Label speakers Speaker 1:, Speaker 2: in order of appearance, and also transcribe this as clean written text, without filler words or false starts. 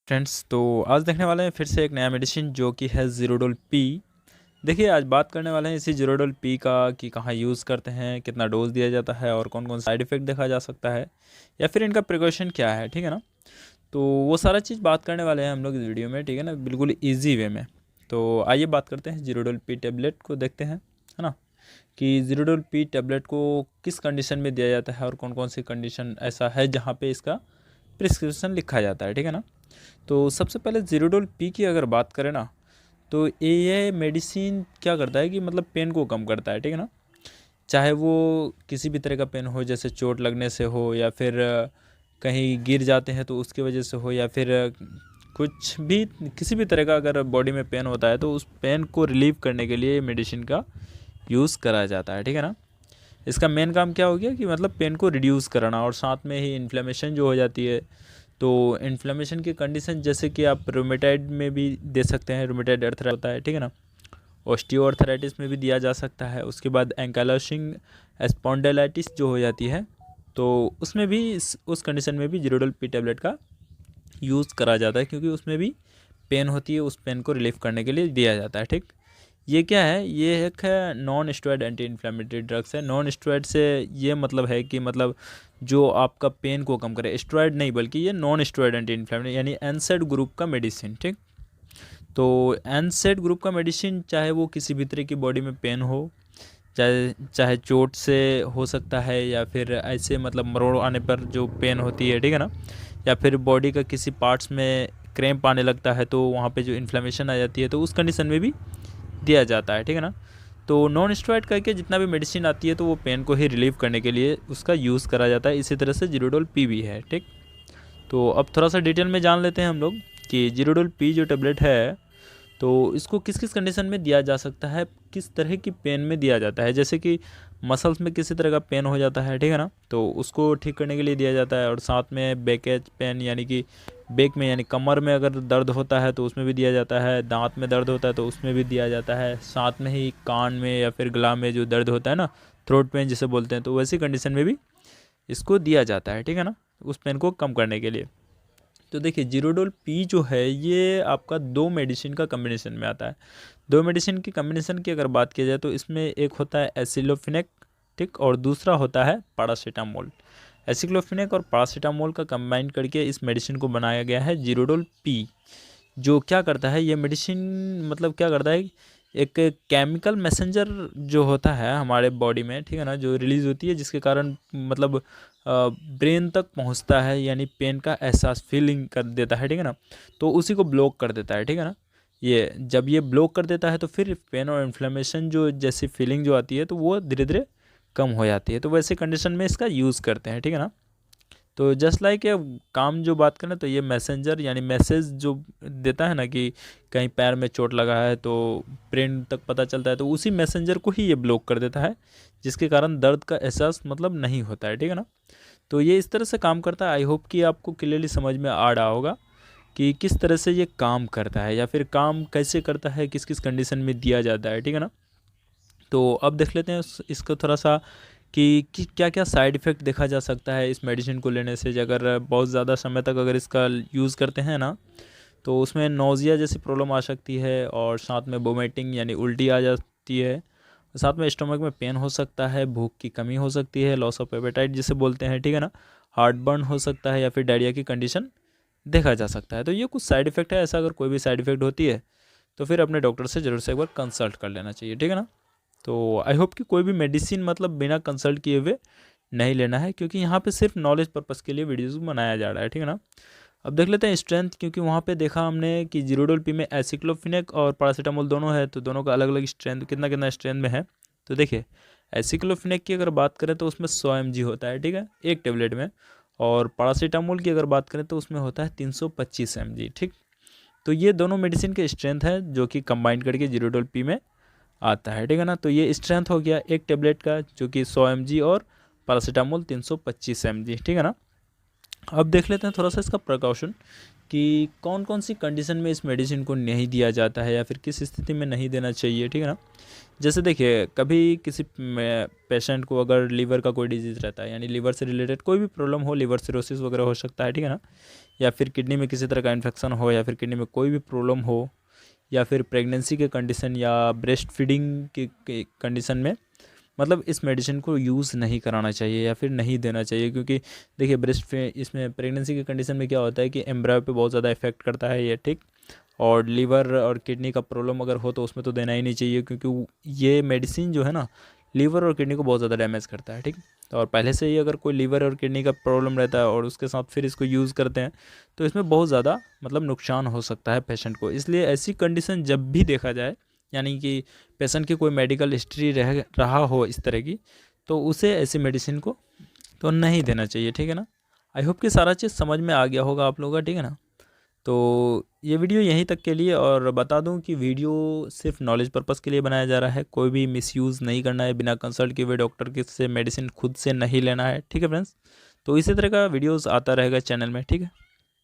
Speaker 1: Friends, तो आज देखने वाले हैं फिर से एक नया मेडिसिन जो कि है ज़ीरोडोल पी। देखिए, आज बात करने वाले हैं इसी ज़ीरोडोल पी का कि कहाँ यूज़ करते हैं, कितना डोज दिया जाता है और कौन कौन साइड इफ़ेक्ट देखा जा सकता है या फिर इनका प्रिकॉशन क्या है। ठीक है ना। तो वो सारा चीज़ बात करने वाले हैं हम लोग इस वीडियो में। ठीक है ना, बिल्कुल ईजी वे में। तो आइए बात करते हैं ज़ीरोडोल पी टेबलेट को देखते हैं, है ना, कि ज़ीरोडोल पी टेबलेट को किस कंडीशन में दिया जाता है और कौन कौन सी कंडीशन ऐसा है जहाँ पे इसका प्रिस्क्रिप्शन लिखा जाता है। ठीक है ना। तो सबसे पहले ज़ीरोडोल पी की अगर बात करें ना, तो ये मेडिसिन क्या करता है कि मतलब पेन को कम करता है। ठीक है ना। चाहे वो किसी भी तरह का पेन हो, जैसे चोट लगने से हो या फिर कहीं गिर जाते हैं तो उसकी वजह से हो, या फिर कुछ भी किसी भी तरह का अगर बॉडी में पेन होता है तो उस पेन को रिलीव करने के लिए ये मेडिसिन का यूज़ करा जाता है। ठीक है ना। इसका मेन काम क्या हो गया कि मतलब पेन को रिड्यूस करना, और साथ में ही इन्फ्लेमेशन जो हो जाती है, तो इन्फ्लेमेशन की कंडीशन जैसे कि आप रोमेटाइड में भी दे सकते हैं, रोमेटाइड अर्थराइटिस होता है। ठीक है ना। ऑस्टियोआर्थराइटिस में भी दिया जा सकता है। उसके बाद एंकाइलोसिंग स्पॉन्डिलाइटिस जो हो जाती है, तो उसमें भी उस कंडीशन में भी ज़ीरोडोल पी टेबलेट का यूज़ करा जाता है, क्योंकि उसमें भी पेन होती है, उस पेन को रिलीफ करने के लिए दिया जाता है। ठीक। ये क्या है, ये एक है non steroid anti inflammatory drugs है। नॉन स्टेरॉयड से ये मतलब है कि मतलब जो आपका पेन को कम करे, स्टेरॉयड नहीं बल्कि ये नॉन स्टेरॉयड एंटी इन्फ्लेमेटरी यानी एनसेड ग्रुप का मेडिसिन। ठीक। तो एनसेड ग्रुप का मेडिसिन चाहे वो किसी भी तरह की बॉडी में पेन हो, चाहे चाहे चोट से हो सकता है या फिर ऐसे मतलब मरोड़ आने पर जो पेन होती है। ठीक है ना। या फिर बॉडी का किसी पार्ट्स में क्रैम्प आने लगता है तो वहाँ पे जो इन्फ्लेमेशन आ जाती है, तो उस कंडीशन में भी दिया जाता है। ठीक है ना। तो नॉन स्टेरॉयड करके जितना भी मेडिसिन आती है तो वो पेन को ही रिलीव करने के लिए उसका यूज़ करा जाता है। इसी तरह से ज़ीरोडोल पी भी है। ठीक। तो अब थोड़ा सा डिटेल में जान लेते हैं हम लोग कि ज़ीरोडोल पी जो टेबलेट है, तो इसको किस किस कंडीशन में दिया जा सकता है, किस तरह की पेन में दिया जाता है। जैसे कि मसल्स में किसी तरह का पेन हो जाता है, ठीक है ना, तो उसको ठीक करने के लिए दिया जाता है। और साथ में बैकेज पेन यानी कि बैक में यानी कमर में अगर दर्द होता है तो उसमें भी दिया जाता है। दांत में दर्द होता है तो उसमें भी दिया जाता है। साथ में ही कान में या फिर गला में जो दर्द होता है ना, थ्रोट पेन जिसे बोलते हैं, तो वैसी कंडीशन में भी इसको दिया जाता है। ठीक है ना, उस पेन को कम करने के लिए। तो देखिए, ज़ीरोडोल पी जो है ये आपका दो मेडिसिन का कम्बिनेशन में आता है। दो मेडिसिन की कम्बिनेशन की अगर बात की जाए तो इसमें एक होता है एसिक्लोफिनेक, ठीक, और दूसरा होता है पैरासीटामोल। एसिक्लोफिनेक और पैरासीटामोल का कंबाइन करके इस मेडिसिन को बनाया गया है ज़ीरोडोल पी। जो क्या करता है ये मेडिसिन, मतलब क्या करता है, एक केमिकल मैसेंजर जो होता है हमारे बॉडी में, ठीक है ना, जो रिलीज़ होती है जिसके कारण मतलब ब्रेन तक पहुंचता है, यानी पेन का एहसास फीलिंग कर देता है। ठीक है ना। तो उसी को ब्लॉक कर देता है। ठीक है ना। ये जब ये ब्लॉक कर देता है तो फिर पेन और इन्फ्लेमेशन जो जैसी फीलिंग जो आती है तो वो धीरे धीरे कम हो जाती है। तो वैसे कंडीशन में इसका यूज़ करते हैं। ठीक है ना। तो जस्ट लाइक ये काम जो बात करें तो ये मैसेंजर यानी मैसेज जो देता है ना कि कहीं पैर में चोट लगा है तो ब्रेन तक पता चलता है, तो उसी मैसेंजर को ही ये ब्लॉक कर देता है, जिसके कारण दर्द का एहसास मतलब नहीं होता है। ठीक है ना। तो ये इस तरह से काम करता है। आई होप कि आपको क्लियरली समझ में आ रहा होगा कि किस तरह से ये काम करता है या फिर काम कैसे करता है, किस किस कंडीशन में दिया जाता है। ठीक है ना। तो अब देख लेते हैं इसको थोड़ा सा कि क्या क्या साइड इफ़ेक्ट देखा जा सकता है इस मेडिसिन को लेने से। अगर बहुत ज़्यादा समय तक अगर इसका यूज़ करते हैं ना, तो उसमें नोज़िया जैसी प्रॉब्लम आ सकती है, और साथ में वोमिटिंग यानी उल्टी आ जाती है, साथ में स्टमक में पेन हो सकता है, भूख की कमी हो सकती है, लॉस ऑफ एपेटाइट जिसे बोलते हैं, ठीक है ना, हार्ट बर्न हो सकता है, या फिर डायरिया की कंडीशन देखा जा सकता है। तो ये कुछ साइड इफ़ेक्ट है। ऐसा अगर कोई भी साइड इफ़ेक्ट होती है तो फिर अपने डॉक्टर से ज़रूर से एक बार कंसल्ट कर लेना चाहिए। ठीक है ना। तो आई होप कि कोई भी मेडिसिन मतलब बिना कंसल्ट किए हुए नहीं लेना है, क्योंकि यहाँ पे सिर्फ नॉलेज पर्पज़ के लिए वीडियोस बनाया जा रहा है। ठीक है ना। अब देख लेते हैं स्ट्रेंथ, क्योंकि वहाँ पे देखा हमने कि ज़ीरोडोल पी में एसिक्लोफिनेक और पैरासीटामोल दोनों है, तो दोनों का अलग अलग स्ट्रेंथ कितना कितना स्ट्रेंथ में है। तो देखिए, एसिक्लोफिनेक की अगर बात करें तो उसमें 100 mg होता है, ठीक है, एक टेबलेट में। और पैरासीटामोल की अगर बात करें तो उसमें होता है 325 mg। ठीक। तो ये दोनों मेडिसिन के स्ट्रेंथ है जो कि कंबाइन करके ज़ीरोडोल पी में आता है। ठीक है ना। तो ये स्ट्रेंथ हो गया एक टेबलेट का, जो कि 100 mg, और पैरासीटामोल 325 mg। ठीक है ना। अब देख लेते हैं थोड़ा सा इसका प्रिकॉशन कि कौन कौन सी कंडीशन में इस मेडिसिन को नहीं दिया जाता है या फिर किस स्थिति में नहीं देना चाहिए। ठीक है ना। जैसे देखिए, कभी किसी पेशेंट को अगर लीवर का कोई डिजीज़ रहता है, यानी लीवर से रिलेटेड कोई भी प्रॉब्लम हो, लीवर सिरोसिस वगैरह हो सकता है, ठीक है ना, या फिर किडनी में किसी तरह का इन्फेक्शन हो, या फिर किडनी में कोई भी प्रॉब्लम हो, या फिर प्रेगनेंसी के कंडीशन या ब्रेस्ट फीडिंग के कंडीशन में मतलब इस मेडिसिन को यूज़ नहीं कराना चाहिए या फिर नहीं देना चाहिए। क्योंकि देखिए इसमें प्रेगनेंसी के कंडीशन में क्या होता है कि एम्ब्रायो पे बहुत ज़्यादा इफेक्ट करता है ये, ठीक। और लीवर और किडनी का प्रॉब्लम अगर हो तो उसमें तो देना ही नहीं चाहिए, क्योंकि ये मेडिसिन जो है ना लीवर और किडनी को बहुत ज़्यादा डैमेज करता है, ठीक। और पहले से ही अगर कोई लीवर और किडनी का प्रॉब्लम रहता है और उसके साथ फिर इसको यूज़ करते हैं तो इसमें बहुत ज़्यादा मतलब नुकसान हो सकता है पेशेंट को। इसलिए ऐसी कंडीशन जब भी देखा जाए, यानी कि पेशेंट की कोई मेडिकल हिस्ट्री रहा हो इस तरह की, तो उसे ऐसी मेडिसिन को तो नहीं देना चाहिए, ठीक है ना। आई होप कि सारा चीज़ समझ में आ गया होगा आप लोगों का, ठीक है ना। तो ये वीडियो यहीं तक के लिए, और बता दूं कि वीडियो सिर्फ नॉलेज पर्पज़ के लिए बनाया जा रहा है, कोई भी मिसयूज़ नहीं करना है, बिना कंसल्ट किए हुए डॉक्टर के से मेडिसिन खुद से नहीं लेना है, ठीक है फ्रेंड्स। तो इसी तरह का वीडियोस आता रहेगा चैनल में, ठीक है।